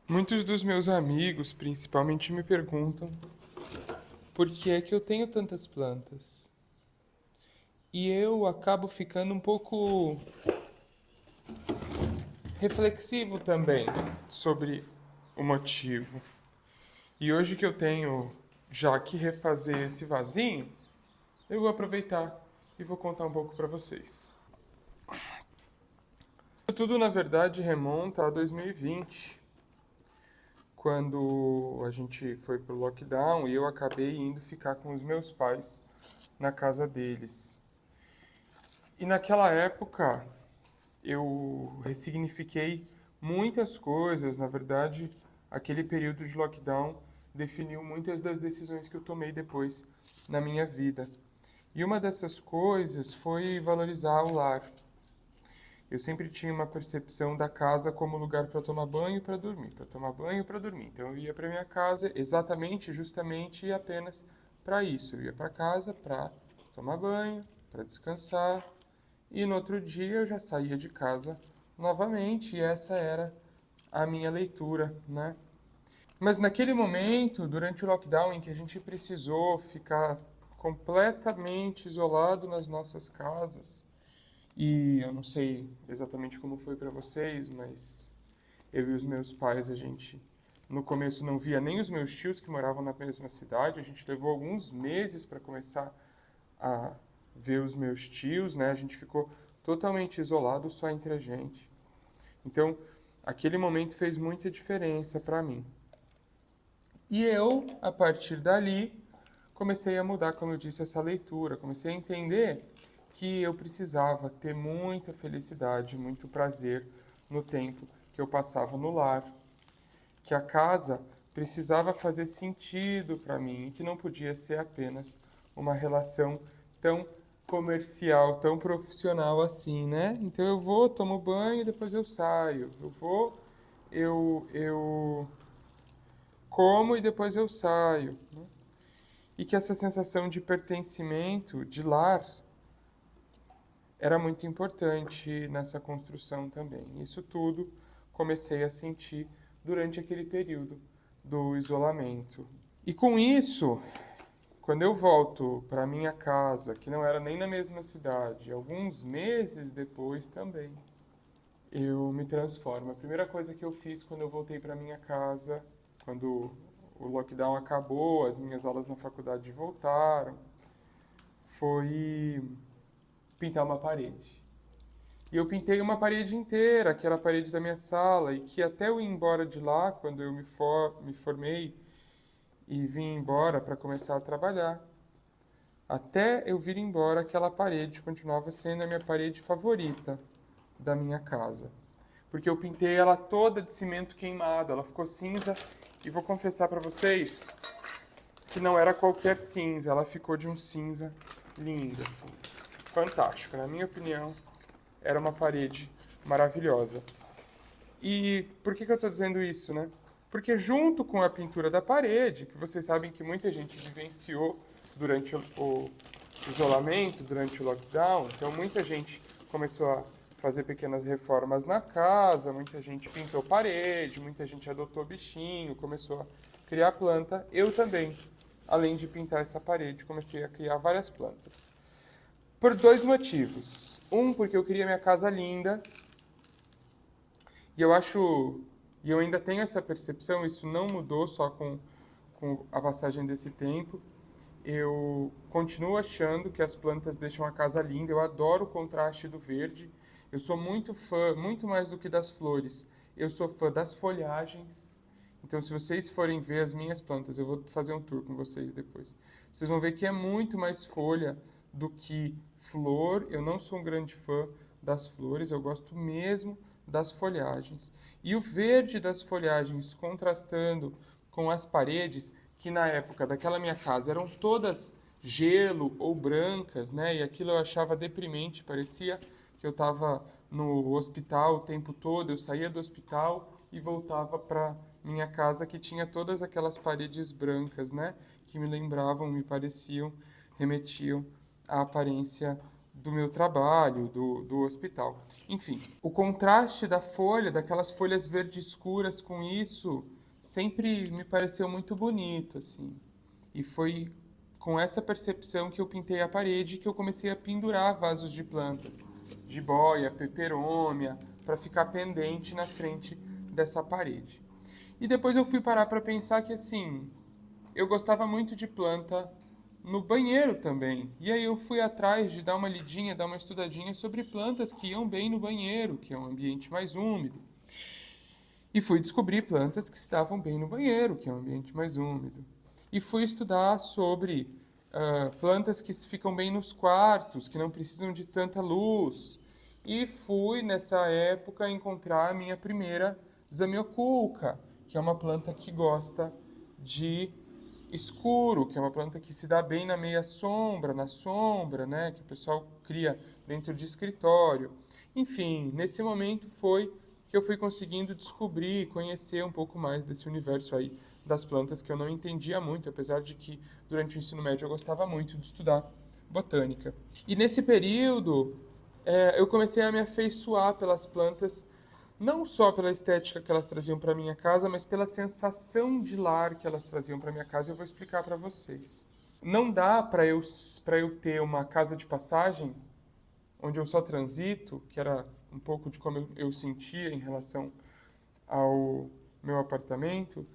Muitos dos meus amigos, principalmente, me perguntam por que é que eu tenho tantas plantas. E eu acabo ficando um pouco reflexivo também sobre o motivo. E hoje que eu tenho já que refazer esse vasinho, eu vou aproveitar e vou contar um pouco para vocês. Tudo, na verdade, remonta a 2020, quando a gente foi pro lockdown e eu acabei indo ficar com os meus pais na casa deles. E naquela época eu ressignifiquei muitas coisas, na verdade, aquele período de lockdown definiu muitas das decisões que eu tomei depois na minha vida. E uma dessas coisas foi valorizar o lar. Eu sempre tinha uma percepção da casa como lugar para tomar banho e para dormir, para tomar banho e para dormir. Então eu ia para minha casa exatamente, justamente e apenas para isso. Eu ia para casa para tomar banho, para descansar, e no outro dia eu já saía de casa novamente, e essa era a minha leitura, né? Mas naquele momento, durante o lockdown em que a gente precisou ficar completamente isolado nas nossas casas, e eu não sei exatamente como foi para vocês, mas eu e os meus pais, a gente no começo não via nem os meus tios que moravam na mesma cidade. A gente levou alguns meses para começar a ver os meus tios, né? A gente ficou totalmente isolado só entre a gente. Então, aquele momento fez muita diferença para mim. E eu, a partir dali, comecei a mudar, como eu disse, essa leitura. Comecei a entender que eu precisava ter muita felicidade, muito prazer no tempo que eu passava no lar, que a casa precisava fazer sentido para mim, que não podia ser apenas uma relação tão comercial, tão profissional assim, né? Então eu vou, tomo banho, depois eu saio. Eu vou, eu como e depois eu saio, né? E que essa sensação de pertencimento, de lar, era muito importante nessa construção também. Isso tudo comecei a sentir durante aquele período do isolamento. E com isso, quando eu volto para minha casa, que não era nem na mesma cidade, alguns meses depois também, eu me transformo. A primeira coisa que eu fiz quando eu voltei para minha casa, quando o lockdown acabou, as minhas aulas na faculdade voltaram, foi pintar uma parede. E eu pintei uma parede inteira, que era a parede da minha sala, e que até eu ir embora de lá, quando eu me formei e vim embora para começar a trabalhar, até eu vir embora, aquela parede continuava sendo a minha parede favorita da minha casa. Porque eu pintei ela toda de cimento queimado, ela ficou cinza, e vou confessar para vocês que não era qualquer cinza, ela ficou de um cinza lindo, assim, fantástico. Na minha opinião, era uma parede maravilhosa. E por que eu estou dizendo isso, né? Porque junto com a pintura da parede, que vocês sabem que muita gente vivenciou durante o isolamento, durante o lockdown, então muita gente começou a fazer pequenas reformas na casa, muita gente pintou parede, muita gente adotou bichinho, começou a criar planta. Eu também, além de pintar essa parede, comecei a criar várias plantas. Por dois motivos. Um, porque eu queria minha casa linda. E eu acho, e eu ainda tenho essa percepção, isso não mudou só com a passagem desse tempo. Eu continuo achando que as plantas deixam a casa linda. Eu adoro o contraste do verde. Eu sou muito fã, muito mais do que das flores. Eu sou fã das folhagens. Então, se vocês forem ver as minhas plantas, eu vou fazer um tour com vocês depois. Vocês vão ver que é muito mais folha do que flor. Eu não sou um grande fã das flores, eu gosto mesmo das folhagens. E o verde das folhagens contrastando com as paredes, que na época daquela minha casa eram todas gelo ou brancas, né? E aquilo eu achava deprimente, parecia que eu estava no hospital o tempo todo. Eu saía do hospital e voltava para minha casa que tinha todas aquelas paredes brancas, né? Que me lembravam, me pareciam, remetiam à aparência do meu trabalho, do hospital. Enfim, o contraste da folha, daquelas folhas verde escuras com isso, sempre me pareceu muito bonito, assim. E foi com essa percepção que eu pintei a parede, que eu comecei a pendurar vasos de plantas, jiboia, peperômia, para ficar pendente na frente dessa parede. E depois eu fui parar para pensar que, assim, eu gostava muito de planta no banheiro também. E aí eu fui atrás de dar uma lidinha, dar uma estudadinha sobre plantas que iam bem no banheiro, que é um ambiente mais úmido. E fui descobrir plantas que se davam bem no banheiro, que é um ambiente mais úmido. E fui estudar sobre plantas que ficam bem nos quartos, que não precisam de tanta luz. E fui, nessa época, encontrar a minha primeira Zamioculca, que é uma planta que gosta de escuro, que é uma planta que se dá bem na meia sombra, na sombra, né, que o pessoal cria dentro de escritório. Enfim, nesse momento foi que eu fui conseguindo descobrir, conhecer um pouco mais desse universo aí das plantas que eu não entendia muito, apesar de que durante o ensino médio eu gostava muito de estudar botânica. E nesse período eu comecei a me afeiçoar pelas plantas, não só pela estética que elas traziam para minha casa, mas pela sensação de lar que elas traziam para minha casa. Eu vou explicar para vocês. Não dá para eu ter uma casa de passagem onde eu só transito, que era um pouco de como eu sentia em relação ao meu apartamento,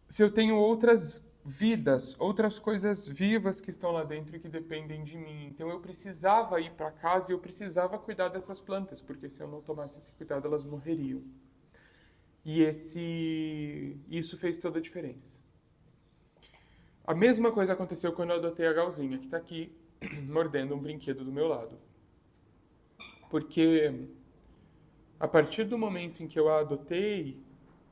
se eu tenho outras vidas, outras coisas vivas que estão lá dentro e que dependem de mim. Então eu precisava ir para casa e eu precisava cuidar dessas plantas, porque se eu não tomasse esse cuidado, elas morreriam. E isso fez toda a diferença. A mesma coisa aconteceu quando eu adotei a Galzinha, que está aqui mordendo um brinquedo do meu lado. Porque a partir do momento em que eu a adotei,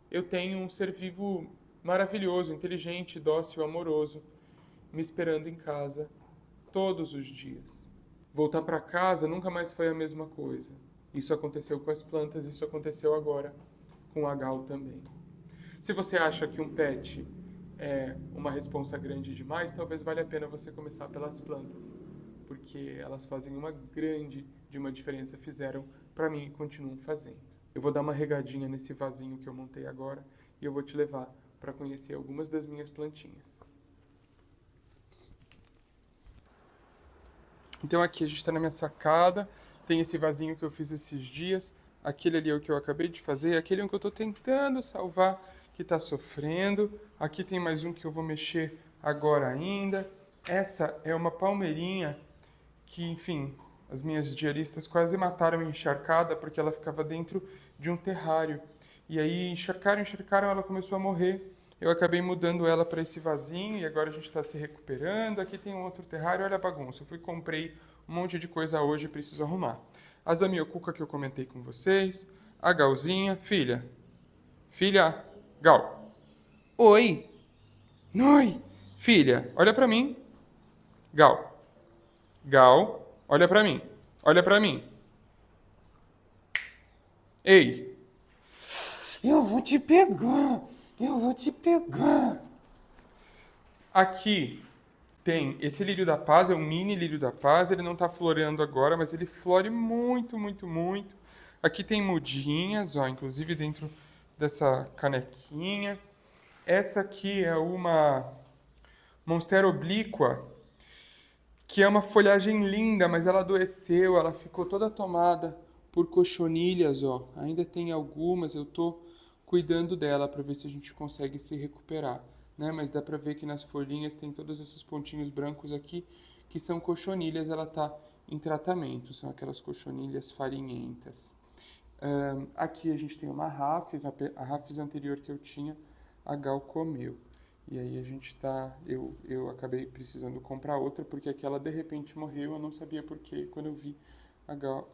eu tenho um ser vivo maravilhoso, inteligente, dócil, amoroso, me esperando em casa todos os dias. Voltar para casa nunca mais foi a mesma coisa. Isso aconteceu com as plantas, isso aconteceu agora com a Gal também. Se você acha que um pet é uma responsa grande demais, talvez valha a pena você começar pelas plantas, porque elas fazem uma grande de uma diferença, fizeram para mim e continuam fazendo. Eu vou dar uma regadinha nesse vasinho que eu montei agora e eu vou te levar para conhecer algumas das minhas plantinhas. Então aqui a gente está na minha sacada, tem esse vasinho que eu fiz esses dias, aquele ali é o que eu acabei de fazer, aquele é o que eu estou tentando salvar, que está sofrendo. Aqui tem mais um que eu vou mexer agora ainda. Essa é uma palmeirinha que, enfim, as minhas diaristas quase mataram a encharcada porque ela ficava dentro de um terrário. E aí encharcaram, ela começou a morrer. Eu acabei mudando ela para esse vasinho e agora a gente está se recuperando. Aqui tem um outro terrário, olha a bagunça. Eu comprei um monte de coisa hoje e preciso arrumar. A Zamioculca que eu comentei com vocês, a Galzinha, filha, Gal. Oi. Oi. Filha, olha para mim. Gal, olha para mim. Olha para mim. Ei. Eu vou te pegar. Eu vou te pegar. Aqui tem esse lírio da paz, é um mini lírio da paz. Ele não está floreando agora, mas ele flore muito, muito, muito. Aqui tem mudinhas, ó, inclusive dentro dessa canequinha. Essa aqui é uma Monstera oblíqua, que é uma folhagem linda, mas ela adoeceu, ela ficou toda tomada por cochonilhas, ó. Ainda tem algumas, eu tô cuidando dela para ver se a gente consegue se recuperar, né? Mas dá para ver que nas folhinhas tem todos esses pontinhos brancos aqui, que são cochonilhas, ela tá em tratamento, são aquelas cochonilhas farinhentas. Aqui a gente tem uma Rafis, a Rafis anterior que eu tinha, a Gal comeu. E aí a gente tá, eu acabei precisando comprar outra, porque aquela de repente morreu, eu não sabia porquê. Quando eu vi a Gal,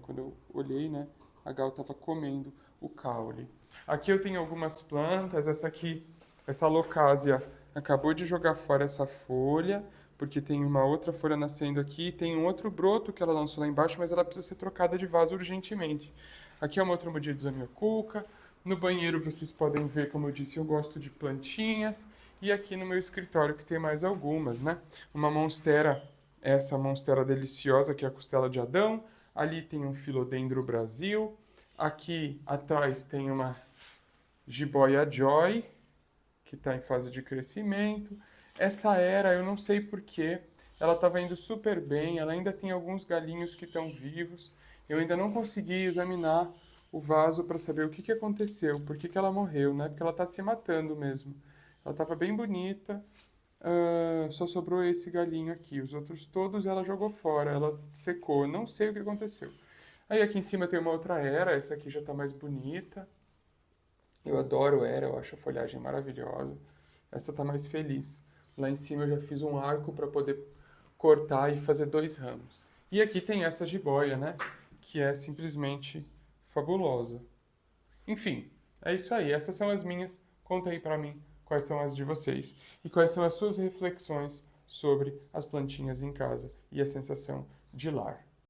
quando eu olhei, né, a Gal estava comendo o caule. Aqui eu tenho algumas plantas, essa aqui, essa Locásia, acabou de jogar fora essa folha, porque tem uma outra folha nascendo aqui, tem um outro broto que ela lançou lá embaixo, mas ela precisa ser trocada de vaso urgentemente. Aqui é uma outra mudinha de Zamioculca. No banheiro vocês podem ver, como eu disse, eu gosto de plantinhas. E aqui no meu escritório que tem mais algumas, né? Uma Monstera essa monstera deliciosa que é a costela de Adão. Ali tem um Philodendro Brasil. Aqui atrás tem uma jiboia Joy, que está em fase de crescimento. Essa era, eu não sei porquê, ela estava indo super bem, ela ainda tem alguns galinhos que estão vivos. Eu ainda não consegui examinar o vaso para saber o que aconteceu, por que ela morreu, né? Porque ela está se matando mesmo. Ela estava bem bonita, só sobrou esse galinho aqui. Os outros todos ela jogou fora, ela secou, não sei o que aconteceu. Aí aqui em cima tem uma outra era, essa aqui já está mais bonita. Eu adoro era, eu acho a folhagem maravilhosa. Essa tá mais feliz. Lá em cima eu já fiz um arco para poder cortar e fazer 2 ramos. E aqui tem essa jiboia, né? Que é simplesmente fabulosa. Enfim, é isso aí. Essas são as minhas. Conta aí para mim quais são as de vocês. E quais são as suas reflexões sobre as plantinhas em casa e a sensação de lar.